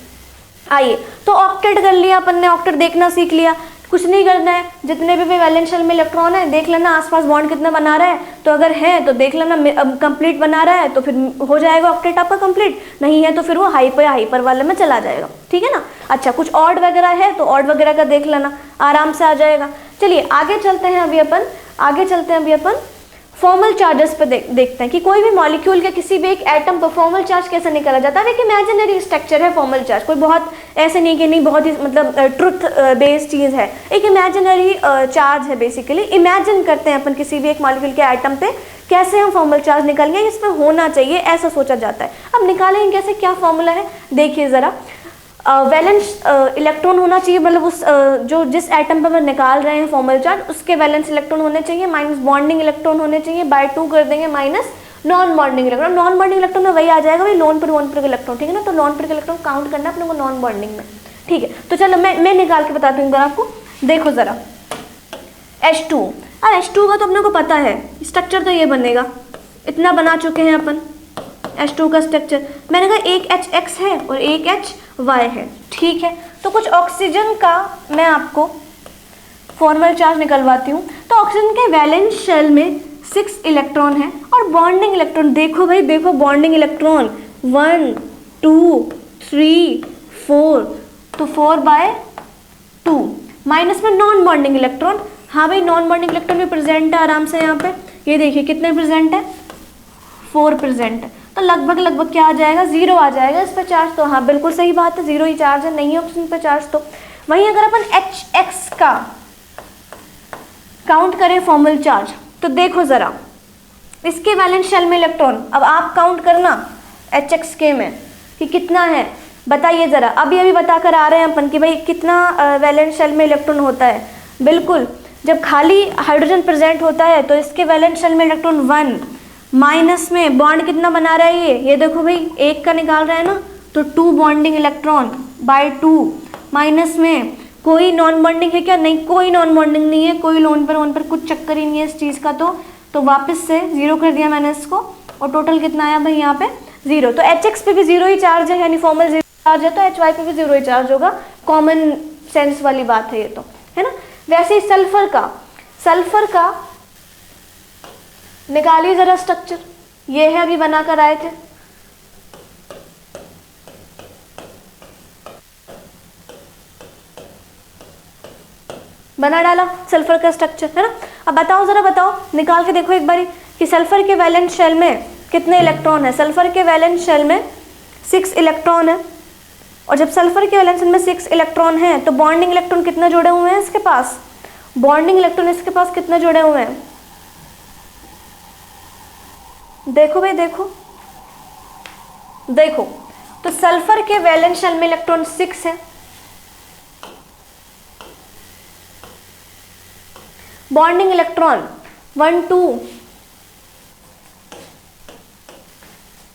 Speaker 1: आइए, तो ऑक्टेट कर लिया अपन ने, ऑक्टेट देखना सीख लिया। कुछ नहीं करना है, जितने भी वैलेंस शेल में इलेक्ट्रॉन है देख लेना आसपास बॉन्ड कितना बना रहा है, तो अगर है तो देख लेना कंप्लीट बना रहा है तो फिर हो जाएगा ऑक्टेट आपका कंप्लीट, नहीं है तो फिर वो हाइपर वाले में चला जाएगा। ठीक है ना। अच्छा, कुछ ऑड वगैरह है तो ऑड वगैरह का देख लेना, आराम से आ जाएगा। चलिए आगे चलते हैं अभी अपन फॉर्मल चार्जेस पे देखते हैं कि कोई भी मॉलिक्यूल के किसी भी एक एटम पर फॉर्मल चार्ज कैसे निकाला जाता है। एक इमेजिनरी स्ट्रक्चर है फॉर्मल चार्ज, कोई बहुत ऐसे नहीं कि नहीं बहुत ही मतलब ट्रुथ बेस्ड चीज़ है, एक इमेजिनरी चार्ज है। बेसिकली इमेजिन करते हैं अपन किसी भी एक मॉलिक्यूल के एटम पे कैसे हम फॉर्मल चार्ज निकालेंगे, इसमें होना चाहिए ऐसा सोचा जाता है। अब निकालेंगे कैसे, क्या फॉर्मूला है देखिए ज़रा। वैलेंस इलेक्ट्रॉन होना चाहिए, मतलब उस जिस एटम पर हम निकाल रहे हैं फॉर्मल चार्ज उसके वैलेंस इलेक्ट्रॉन होने चाहिए, माइनस बॉन्डिंग इलेक्ट्रॉन होने चाहिए, बाय 2 कर देंगे minus non bonding electron. Non bonding electron में वही आ जाएगा भाई लोन पर इलेक्ट्रॉन, ठीक है ना। तो लोन पर इलेक्ट्रॉन काउंट करना है अपने को नॉन बॉन्डिंग में, ठीक है। तो चलो मैं निकाल के बताती हूँ एक बार आपको, देखो ज़रा। H2, अब H2 का तो अपने को पता है स्ट्रक्चर, तो ये बनेगा, इतना बना चुके हैं अपन H2 का स्ट्रक्चर। मैंने कहा एक HX है और एक HY है, ठीक है। तो कुछ ऑक्सीजन का मैं आपको फॉर्मल चार्ज निकलवाती हूँ। तो ऑक्सीजन के वैलेंस शेल में 6 इलेक्ट्रॉन है और बॉन्डिंग इलेक्ट्रॉन देखो भाई, देखो बॉन्डिंग इलेक्ट्रॉन 1 2 3 4, तो 4/2। माइनस में नॉन बॉन्डिंग इलेक्ट्रॉन, हाँ भाई नॉन बॉन्डिंग इलेक्ट्रॉन भी प्रेजेंट है आराम से यहाँ पे, ये देखिए कितने प्रेजेंट है, 4 प्रेजेंट है। तो लगभग क्या आ जाएगा, 0 आ जाएगा इस पर चार्ज। तो हाँ बिल्कुल सही बात है, 0 ही चार्ज है, नहीं है ऑक्सीजन पर चार्ज। तो वहीं अगर अपन HX का काउंट करें फॉर्मल चार्ज, तो देखो जरा इसके वैलेंस शेल में इलेक्ट्रॉन, अब आप काउंट करना HXK में कि कितना है, बताइए जरा। अभी अभी बताकर आ रहे हैं अपन कि भाई कितना वैलेंस शेल में इलेक्ट्रॉन होता है। बिल्कुल, जब खाली हाइड्रोजन प्रेजेंट होता है तो इसके वैलेंस शेल में इलेक्ट्रॉन 1, माइनस में बॉन्ड कितना बना रहा है ये देखो भाई, एक का निकाल रहा है ना, तो 2 बॉन्डिंग इलेक्ट्रॉन बाय 2, माइनस में कोई नॉन बॉन्डिंग है क्या, नहीं कोई नॉन बॉन्डिंग नहीं है, कोई लोन पर कुछ चक्कर ही नहीं है इस चीज़ का। तो वापस से 0 कर दिया मैंने इसको, और टोटल कितना आया भाई यहाँ पे 0। तो HX पे भी 0 ही चार्ज है, यानी फॉर्मल 0 चार्ज है, तो HY पे भी 0 ही चार्ज होगा। कॉमन सेंस वाली बात है ये तो, है ना। वैसे ही सल्फर का निकालिए जरा स्ट्रक्चर, ये है अभी बना कर आए थे। बना डाला सल्फर का स्ट्रक्चर, है ना। अब बताओ जरा, बताओ निकाल के देखो एक बारी कि सल्फर के वैलेंस शेल में कितने इलेक्ट्रॉन है। सल्फर के वैलेंस शेल में 6 इलेक्ट्रॉन है, और जब सल्फर के वैलेंस शेल में 6 इलेक्ट्रॉन है तो बॉन्डिंग इलेक्ट्रॉन कितने जुड़े हुए हैं इसके पास, बॉन्डिंग इलेक्ट्रॉन इसके पास कितने जुड़े हुए हैं, देखो भाई देखो। तो सल्फर के वैलेंस शेल में इलेक्ट्रॉन 6 है, बॉन्डिंग इलेक्ट्रॉन 1 2,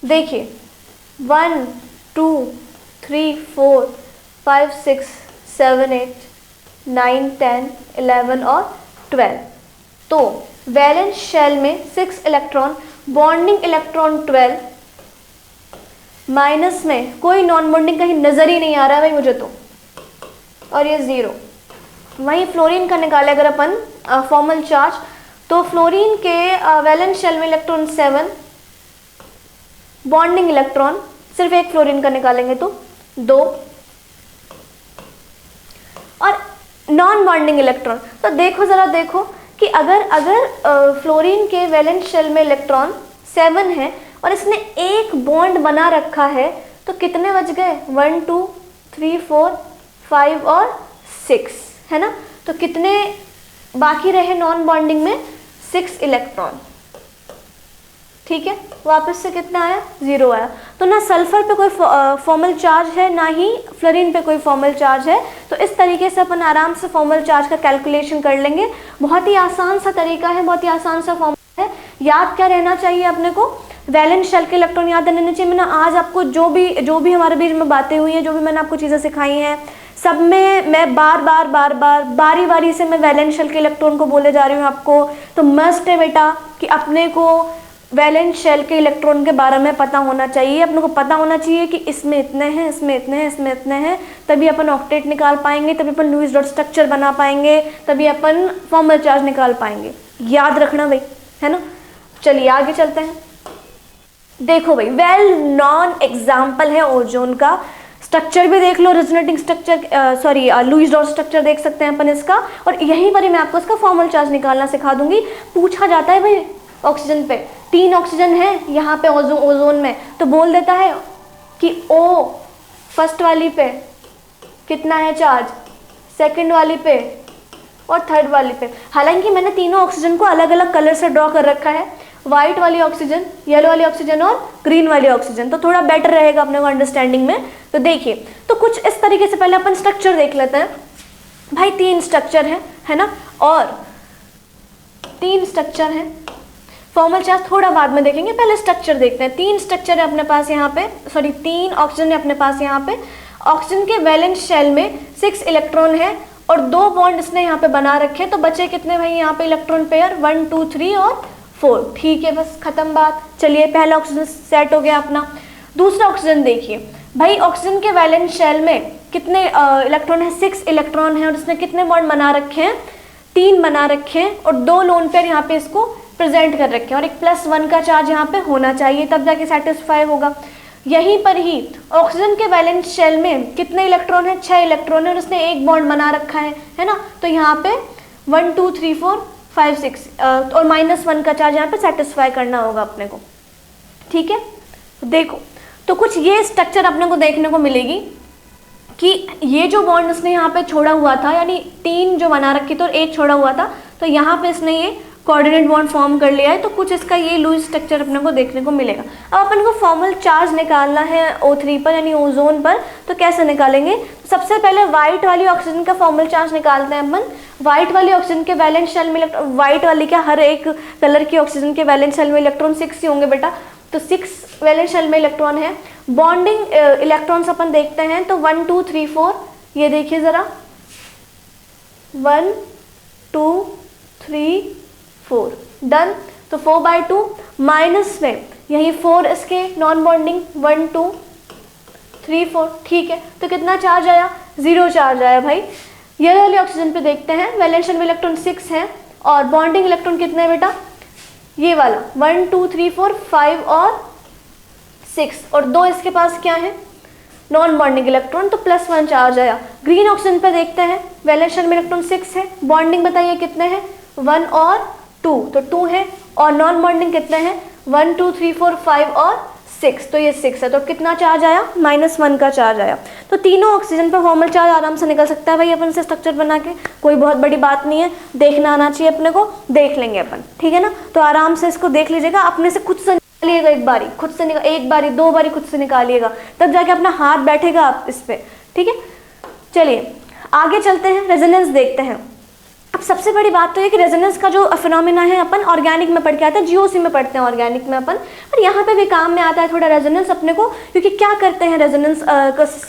Speaker 1: देखिए 1 2 3 4 5 6 7 8 9 10 11 और 12। तो वैलेंस शेल में 6 इलेक्ट्रॉन, बॉन्डिंग इलेक्ट्रॉन 12, माइनस में कोई नॉन बॉन्डिंग कहीं नजर ही नहीं आ रहा भाई मुझे तो, और ये 0। वहीं फ्लोरीन का निकाले अगर अपन फॉर्मल चार्ज, तो फ्लोरीन के वैलेंस शेल में इलेक्ट्रॉन 7, बॉन्डिंग इलेक्ट्रॉन सिर्फ एक फ्लोरीन का निकालेंगे तो 2, और नॉन बॉन्डिंग इलेक्ट्रॉन। तो देखो जरा, देखो कि अगर फ्लोरीन के वैलेंस शेल में इलेक्ट्रॉन 7 है और इसने एक बॉन्ड बना रखा है, तो कितने बच गए, 1 2 3 4 5 और 6, है ना। तो कितने बाकी रहे नॉन बॉन्डिंग में, 6 इलेक्ट्रॉन, ठीक है। वापस से कितना आया, 0 आया। तो ना सल्फर पे कोई फॉर्मल चार्ज है, ना ही फ्लोरीन पे कोई फॉर्मल चार्ज है। तो इस तरीके से अपन आराम से फॉर्मल चार्ज का कैलकुलेशन कर लेंगे। बहुत ही आसान सा तरीका है, बहुत ही आसान सा फॉर्मूला है। याद क्या रहना चाहिए अपने को, वैलेंस शेल के इलेक्ट्रॉन याद रहने चाहिए। मैंने आज आपको जो भी हमारे बीच में बातें हुई हैं, जो भी मैंने आपको चीज़ें सिखाई हैं, सब में मैं बारी बारी से मैं वैलेंस शेल के इलेक्ट्रॉन को बोले जा रही हूँ आपको। तो मस्ट है बेटा कि अपने को वैलेंस शेल के इलेक्ट्रॉन के बारे में पता होना चाहिए। अपने को पता होना चाहिए कि इसमें इतने हैं, इसमें इतने हैं, इसमें इतने हैं, तभी अपन ऑक्टेट निकाल पाएंगे, तभी अपन लुईस डॉट स्ट्रक्चर बना पाएंगे, तभी अपन फॉर्मल चार्ज निकाल पाएंगे। याद रखना भाई, है ना। चलिए आगे चलते हैं। देखो भाई, वेल नॉन एग्जाम्पल है ओजोन का। स्ट्रक्चर भी देख लो, resonating structure, Lewis dot structure देख सकते हैं अपन इसका, और यहीं पर ही मैं आपको इसका फॉर्मल चार्ज निकालना सिखा दूंगी। पूछा जाता है भाई ऑक्सीजन पे 3 ऑक्सीजन है यहाँ पे ओजोन में, तो बोल देता है कि O फर्स्ट वाली पे कितना है चार्ज, सेकंड वाली पे और थर्ड वाली पे। हालांकि मैंने तीनों ऑक्सीजन को अलग अलग कलर से ड्रॉ कर रखा है, व्हाइट वाली ऑक्सीजन, येलो वाली ऑक्सीजन और ग्रीन वाली ऑक्सीजन, तो थोड़ा बेटर रहेगा अपने को अंडरस्टैंडिंग में। तो देखिए, तो कुछ इस तरीके से पहले अपन स्ट्रक्चर देख लेते हैं भाई। 3 स्ट्रक्चर है ना, और 3 स्ट्रक्चर है। फॉर्मल चार्ज थोड़ा बाद में देखेंगे, पहले स्ट्रक्चर देखते हैं। 3 स्ट्रक्चर है अपने पास यहाँ पे, 3 ऑक्सीजन है अपने पास यहाँ पे। ऑक्सीजन के वैलेंस शेल में 6 इलेक्ट्रॉन है और 2 बॉन्ड इसने यहाँ पे बना रखे, तो बचे कितने भाई यहाँ पे इलेक्ट्रॉन पेयर, 1 2 3 और 4। ठीक है, बस खत्म बात। चलिए, पहला ऑक्सीजन सेट हो गया अपना। दूसरा ऑक्सीजन देखिए भाई, ऑक्सीजन के वैलेंस शेल में कितने इलेक्ट्रॉन है, 6 इलेक्ट्रॉन है, और इसने कितने बॉन्ड बना रखे हैं, 3 बना रखे हैं, और 2 लोन पेयर यहाँ पे इसको प्रेजेंट कर रखे हैं, और एक +1 का चार्ज यहाँ पे होना चाहिए, तब जाके सेटिस्फाई होगा। यहीं पर ही ऑक्सीजन के वैलेंस शेल में कितने इलेक्ट्रॉन है, 6 इलेक्ट्रॉन है, और उसने एक बॉन्ड बना रखा है ना। तो यहाँ पे 1 2 3 4 5 6 और -1 का चार्ज यहाँ पे सेटिस्फाई करना होगा अपने को। ठीक है, देखो तो कुछ ये स्ट्रक्चर अपने को देखने को मिलेगी। कि ये जो बॉन्ड इसने यहाँ पे छोड़ा हुआ था, यानी 3 जो बना रखी थी और 1 छोड़ा हुआ था, तो यहाँ पे इसने ये कोऑर्डिनेट बॉन्ड फॉर्म कर लिया है, तो कुछ इसका ये लूज स्ट्रक्चर अपने को देखने को मिलेगा। अब अपन को फॉर्मल चार्ज निकालना है O3 पर यानी ओजोन पर, तो कैसे निकालेंगे? सबसे पहले व्हाइट वाली ऑक्सीजन का फॉर्मल चार्ज निकालते हैं अपन। व्हाइट वाली ऑक्सीजन के वैलेंस शेल में व्हाइट वाली क्या, हर एक कलर की ऑक्सीजन के वैलेंस शेल में इलेक्ट्रॉन 6 ही होंगे बेटा, तो 6 वैलेंस शेल में इलेक्ट्रॉन है। बॉन्डिंग इलेक्ट्रॉन्स अपन देखते हैं, तो 1 2 3 4, ये देखिए ज़रा 1 2 3 4 डन। तो 4/2 माइनस में यही 4 इसके नॉन बॉन्डिंग 1 2 3 4, ठीक है। तो कितना चार्ज आया? 0 चार्ज आया भाई। ये वाली ऑक्सीजन पे देखते हैं, वैलेंस शेल में इलेक्ट्रॉन 6 है और बॉन्डिंग इलेक्ट्रॉन कितने हैं बेटा? ये वाला 1 2 3 4 5 और 6, और 2 इसके पास क्या है? नॉन बॉन्डिंग इलेक्ट्रॉन, तो +1 चार्ज आया। ग्रीन ऑक्सीजन पे देखते हैं, वैलेंस शेल में इलेक्ट्रॉन 6 है, बॉन्डिंग बताइए कितने हैं? 1 और 2, तो 2 है, और नॉन बॉन्डिंग कितने हैं? 1 2 3 4 5 और 6, तो ये 6 है, तो कितना चार्ज आया? -1 का चार्ज आया। तो तीनों ऑक्सीजन पे फॉर्मल चार्ज आराम से निकल सकता है भाई अपन से स्ट्रक्चर बना के, कोई बहुत बड़ी बात नहीं है, देखना आना चाहिए अपने को, देख लेंगे अपन, ठीक है ना। तो आराम से इसको देख लीजिएगा, अपने से खुद से निकालिएगा, एक बारी खुद से एक बारी 2 बारी खुद से निकालिएगा, तब जाके अपना हाथ बैठेगा आप इस पे, ठीक है। चलिए आगे चलते हैं, रेजोनेंस देखते हैं। अब सबसे बड़ी बात तो ये कि रेजोनेंस का जो फिनोमेना है अपन ऑर्गेनिक में पढ़ के आते हैं, जीओसी में पढ़ते हैं ऑर्गेनिक में अपन, पर यहाँ पे भी काम में आता है थोड़ा रेजोनेंस अपने को, क्योंकि क्या करते हैं रेजोनेंस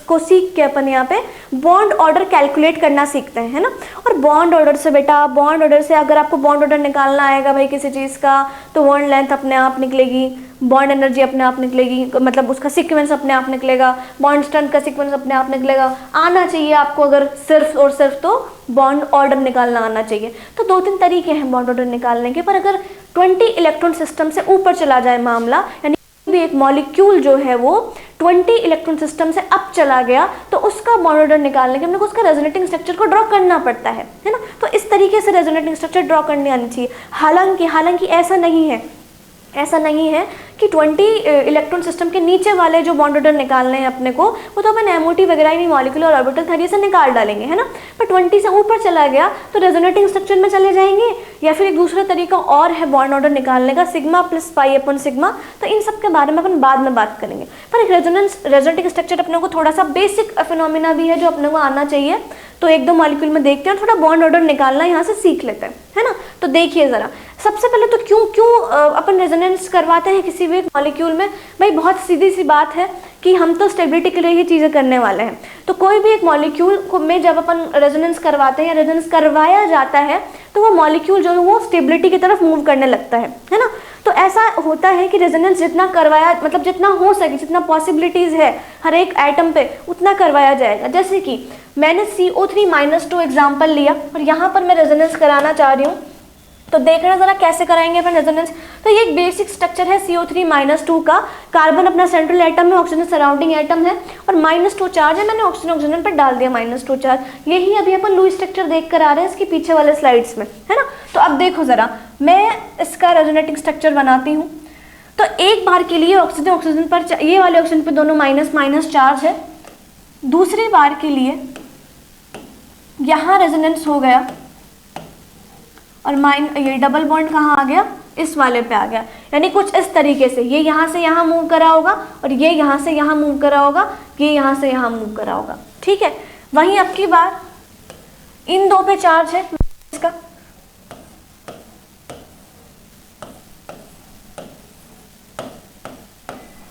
Speaker 1: को सीख के अपन यहाँ पे बॉन्ड ऑर्डर कैलकुलेट करना सीखते हैं, है ना। और बॉन्ड ऑर्डर से बेटा, बॉन्ड ऑर्डर से अगर आपको बॉन्ड ऑर्डर निकालना आएगा भाई किसी चीज़ का, तो बॉन्ड लेंथ अपने आप निकलेगी, बॉन्ड एनर्जी अपने आप निकलेगी, मतलब उसका सीक्वेंस अपने आप निकलेगा, बॉन्ड स्ट्रेंथ का सीक्वेंस अपने आप निकलेगा। आना चाहिए आपको अगर सिर्फ और सिर्फ तो बॉन्ड ऑर्डर निकालना आना चाहिए। तो 2-3 तरीके हैं बॉन्ड ऑर्डर निकालने के, पर अगर 20 इलेक्ट्रॉन सिस्टम से ऊपर चला जाए मामला, यानी भी एक मॉलिक्यूल जो है वो 20 इलेक्ट्रॉन सिस्टम से अप चला गया, तो उसका बॉन्ड ऑर्डर निकालने के हमने को उसका रेजोनेटिंग स्ट्रक्चर को ड्रॉ करना पड़ता है ना। तो इस तरीके से रेजोनेटिंग स्ट्रक्चर ड्रॉ करनी आनी चाहिए। हालांकि ऐसा नहीं है कि 20 इलेक्ट्रॉन सिस्टम के नीचे वाले जो बॉन्ड ऑर्डर निकालने हैं अपने को, वो तो अपन एमओटी वगैरह ही मॉलिक्यूलर ऑर्बिटल थ्योरी से निकाल डालेंगे, है ना। पर 20 से ऊपर चला गया तो रेजोनेटिंग स्ट्रक्चर में चले जाएंगे, या फिर एक दूसरा तरीका और है बॉन्ड ऑर्डर निकालने का, सिग्मा + π/σ। तो इन सब के बारे में अपन बाद में बात करेंगे। पर एक रेजोनेटिंग स्ट्रक्चर अपने को थोड़ा सा बेसिक फिनोमिना भी है जो अपने को आना चाहिए, तो 1-2 मॉलिक्यूल में देखते हैं और थोड़ा बॉन्ड ऑर्डर निकालना यहाँ से सीख लेते हैं, है ना। तो देखिए ज़रा, सबसे पहले तो क्यों अपन रेजोनेंस करवाते हैं किसी भी एक मॉलिक्यूल में? भाई बहुत सीधी सी बात है कि हम तो स्टेबिलिटी के लिए ही चीज़ें करने वाले हैं। तो कोई भी एक मॉलिक्यूल को में जब अपन रेजोनेंस करवाते हैं या रेजोनेंस करवाया जाता है, तो वो मॉलिक्यूल जो है वो स्टेबिलिटी की तरफ मूव करने लगता है ना। तो ऐसा होता है कि रेजोनेंस जितना करवाया, मतलब जितना हो सके, जितना पॉसिबिलिटीज़ है हर एक एटम पे, उतना करवाया जाएगा। जैसे कि मैंने CO3-2 एग्जाम्पल लिया और यहाँ पर मैं रेजोनेंस कराना चाह रही हूँ, तो देखना ज़रा कैसे कराएंगे अपन रेजोनेंस। तो ये एक बेसिक स्ट्रक्चर है CO3-2 का। कार्बन अपना सेंट्रल एटम है, ऑक्सीजन सराउंडिंग एटम है, और -2 चार्ज है। मैंने ऑक्सीजन पर डाल दिया -2 चार्ज। यही अभी अपन लुईस स्ट्रक्चर देख कर आ रहे हैं इसके पीछे वाले स्लाइड्स में, है ना। तो अब देखो ज़रा, मैं इसका रेजोनेटिंग स्ट्रक्चर बनाती हूँ। तो एक बार के लिए ऑक्सीजन पर, ये वाले ऑक्सीजन पर दोनों माइनस चार्ज है। दूसरी बार के लिए यहाँ रेजोनेंस हो गया और ये डबल बॉन्ड कहाँ आ गया? इस वाले पे आ गया। यानी कुछ इस तरीके से ये यहाँ से यहाँ मूव करा होगा और ये यहाँ से यहाँ मूव करा होगा, ये यहाँ से यहाँ मूव करा होगा, ठीक है। वहीं अब की बार इन 2 पे चार्ज है इसका,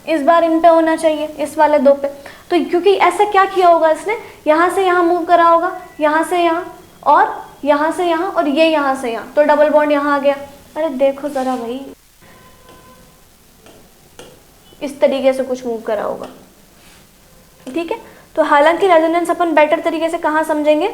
Speaker 1: इस बार इन पे होना चाहिए, इस वाले 2 पे। तो क्योंकि ऐसा क्या किया होगा इसने, यहाँ से यहाँ मूव करा होगा, यहाँ से यहाँ, और यहाँ से यहाँ, और ये यहाँ से यहाँ, तो डबल बॉन्ड यहाँ आ गया। अरे देखो ज़रा भाई, इस तरीके से कुछ मूव करा होगा, ठीक है। तो हालांकि रेजोनेंस अपन बेटर तरीके से कहाँ समझेंगे,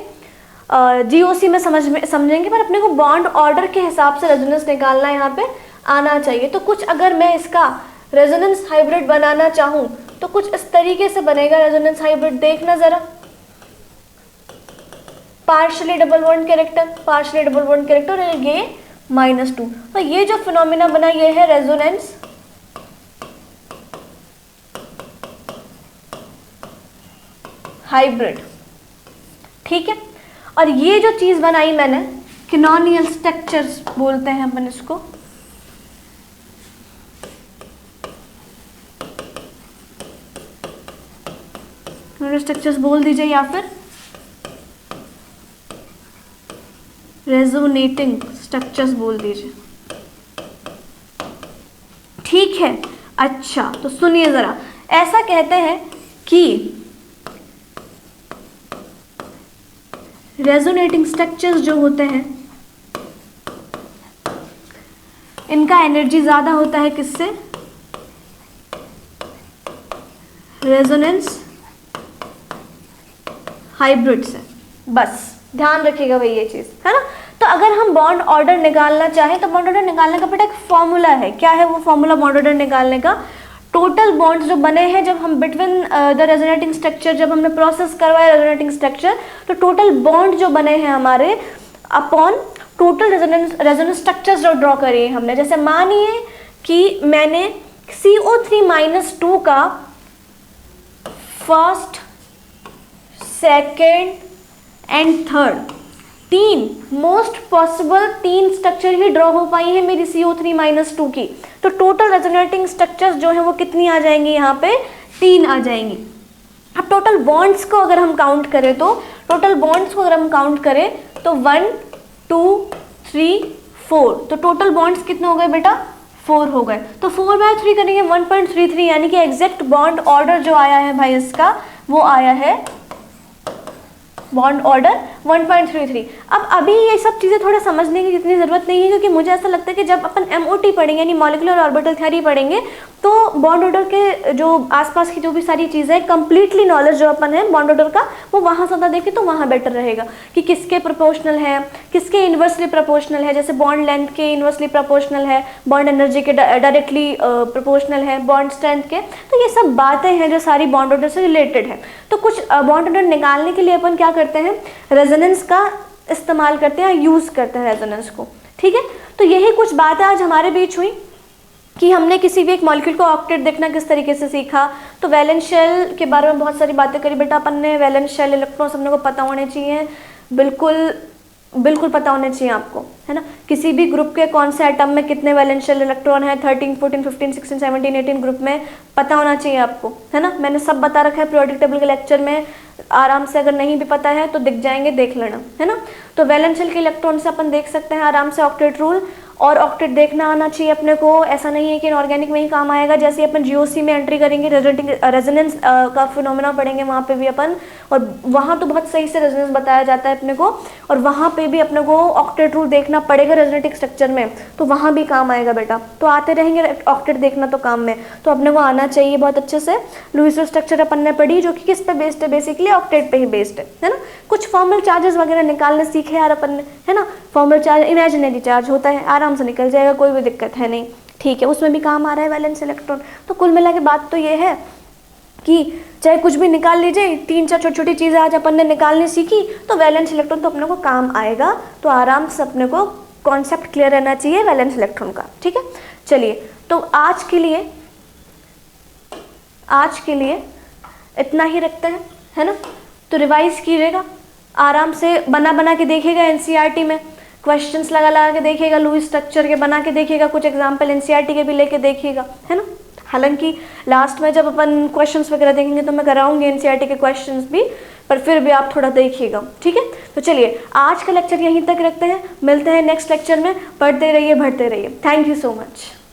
Speaker 1: जीओसी में समझेंगे, पर अपने को बॉन्ड ऑर्डर के हिसाब से रेजोनेंस निकालना यहाँ पे आना चाहिए। तो कुछ अगर मैं इसका रेजोनेंस हाइब्रिड बनाना चाहूँ तो कुछ इस तरीके से बनेगा रेजोनेंस हाइब्रिड। देखना ज़रा, पार्शियली डबल बॉन्ड कैरेक्टर, और ये -2। तो ये जो फिनोमिना बना, ये है रेजोनेंस हाइब्रिड, ठीक है। और ये जो चीज बनाई मैंने, कैनोनियल स्ट्रक्चर्स बोलते हैं अपन इसको, स्ट्रक्चर्स बोल दीजिए या फिर रेजोनेटिंग स्ट्रक्चर्स बोल दीजिए, ठीक है। अच्छा तो सुनिए जरा, ऐसा कहते हैं कि रेजोनेटिंग स्ट्रक्चर्स जो होते हैं इनका एनर्जी ज्यादा होता है किससे, रेजोनेंस हाइब्रिड से। बस ध्यान रखिएगा भाई ये चीज, है ना। तो अगर हम बॉन्ड ऑर्डर निकालना चाहें तो बॉन्ड ऑर्डर निकालने का बेटा एक फॉर्मूला है। क्या है वो फॉर्मूला बॉन्ड ऑर्डर निकालने का? टोटल बॉन्ड्स जो बने हैं जब हम बिटवीन द रेजोनेटिंग स्ट्रक्चर, जब हमने प्रोसेस करवाया रेजोनेटिंग स्ट्रक्चर, तो टोटल बॉन्ड जो बने हैं हमारे अपॉन टोटल रेजोनेंस स्ट्रक्चर्स जो ड्रॉ करिए हमने। जैसे मानिए कि मैंने CO3-2 का फर्स्ट, सेकेंड एंड थर्ड, तीन मोस्ट पॉसिबल तीन स्ट्रक्चर ही ड्रॉ हो पाई है मेरी CO3-2 की। तो टोटल रेजोनेटिंग स्ट्रक्चर्स जो है वो कितनी आ जाएंगी, यहाँ पे 3 आ जाएंगी। अब टोटल बॉन्ड्स को अगर हम काउंट करें तो 1 2 3 4, तो टोटल बॉन्ड्स कितने हो गए बेटा, 4 हो गए। तो 4/3 करेंगे 1.33, यानी कि एग्जैक्ट बॉन्ड ऑर्डर जो आया है भाई इसका, वो आया है बॉन्ड ऑर्डर 1.33। अब अभी ये सब चीज़ें थोड़ा समझने की इतनी ज़रूरत नहीं है, क्योंकि मुझे ऐसा लगता है कि जब अपन MOT पढ़ेंगे यानी मॉलिक्यूलर ऑर्बिटल थ्योरी पढ़ेंगे तो बॉन्ड ऑर्डर के जो आसपास की जो भी सारी चीज़ें कंप्लीटली नॉलेज जो अपन है बॉन्ड ऑर्डर का, वो वहाँ ज़्यादा देखें तो वहाँ बेटर रहेगा कि किसके प्रोपोर्शनल है, किसके इन्वर्सली प्रोपोर्शनल है। जैसे बॉन्ड लेंथ के इन्वर्सली प्रोपोर्शनल है, बॉन्ड एनर्जी के डायरेक्टली प्रोपोर्शनल है, बॉन्ड स्ट्रेंथ के। तो ये सब बातें हैं जो सारी बॉन्ड ऑर्डर से रिलेटेड है। तो कुछ बॉन्ड ऑर्डर निकालने के लिए अपन क्या करते हैं, रेजोनेंस का इस्तेमाल करते हैं, यूज करते हैं रेजोनेंस को, ठीक है। तो यही कुछ बातें आज हमारे बीच हुई कि हमने किसी भी एक मॉलिक्यूल को ऑक्टेट देखना किस तरीके से सीखा। तो वैलेंस शेल के बारे में बहुत सारी बातें करी बेटा अपन ने। वैलेंस शेल इलेक्ट्रॉन्स हमने को पता होने चाहिए, बिल्कुल पता होने चाहिए आपको, है ना। किसी भी ग्रुप के कौन से एटम में कितने वैलेंस शेल इलेक्ट्रॉन है, 13 14 15 16 17 18 ग्रुप में पता होना चाहिए आपको, है ना। मैंने सब बता रखा है पीरियोडिक टेबल के लेक्चर में, आराम से अगर नहीं भी पता है तो दिख जाएंगे, देख लेना, है ना। तो वैलेंस शेल के इलेक्ट्रॉन से अपन देख सकते हैं आराम से ऑक्टेट रूल, और ऑक्टेट देखना आना चाहिए अपने को। ऐसा नहीं है कि इनऑर्गेनिक में ही काम आएगा, जैसे अपन GOC में एंट्री करेंगे रेजोनेंस का फिनोमेना पढ़ेंगे वहाँ पे भी अपन, और वहाँ तो बहुत सही से रेजोनेंस बताया जाता है अपने को, और वहाँ पे भी अपने को ऑक्टेट रूल देखना पड़ेगा रेजोनेटिक स्ट्रक्चर में, तो वहाँ भी काम आएगा बेटा। तो आते रहेंगे ऑक्टेट देखना तो काम में, तो अपने को आना चाहिए बहुत अच्छे से। लुईस स्ट्रक्चर अपन ने पढ़ी जो कि किस पे बेस्ड है, बेसिकली ऑक्टेट पे ही बेस्ड है ना। कुछ फॉर्मल चार्जेस वगैरह निकालने सीखे यार अपन ने, है ना। फॉर्मल चार्ज इमेजिनरी चार्ज होता है, आराम से निकल जाएगा, कोई भी दिक्कत है नहीं, ठीक है। उसमें भी काम आ रहा है वैलेंस इलेक्ट्रॉन। तो कुल मिला के बात तो ये है कि चाहे कुछ भी निकाल लीजिए, 3-4 छोटी छोटी चीज़ें आज अपन ने निकालनी सीखी, तो वैलेंस इलेक्ट्रॉन तो अपने को काम आएगा। तो आराम से अपने को कॉन्सेप्ट क्लियर रहना चाहिए वैलेंस इलेक्ट्रॉन का, ठीक है। चलिए तो आज के लिए इतना ही रखते हैं, है ना। तो रिवाइज कीजिएगा आराम से, बना के देखिएगा NCERT में, क्वेश्चंस लगा के देखिएगा, लुईस स्ट्रक्चर के बना के देखिएगा, कुछ एग्जाम्पल NCERT के भी लेके देखिएगा, है ना। हालांकि लास्ट में जब अपन क्वेश्चंस वगैरह देखेंगे तो मैं कराऊंगी NCERT के क्वेश्चंस भी, पर फिर भी आप थोड़ा देखिएगा, ठीक है। तो चलिए आज का लेक्चर यहीं तक रखते हैं, मिलते हैं नेक्स्ट लेक्चर में। पढ़ते रहिए, बढ़ते रहिए। Thank you so much.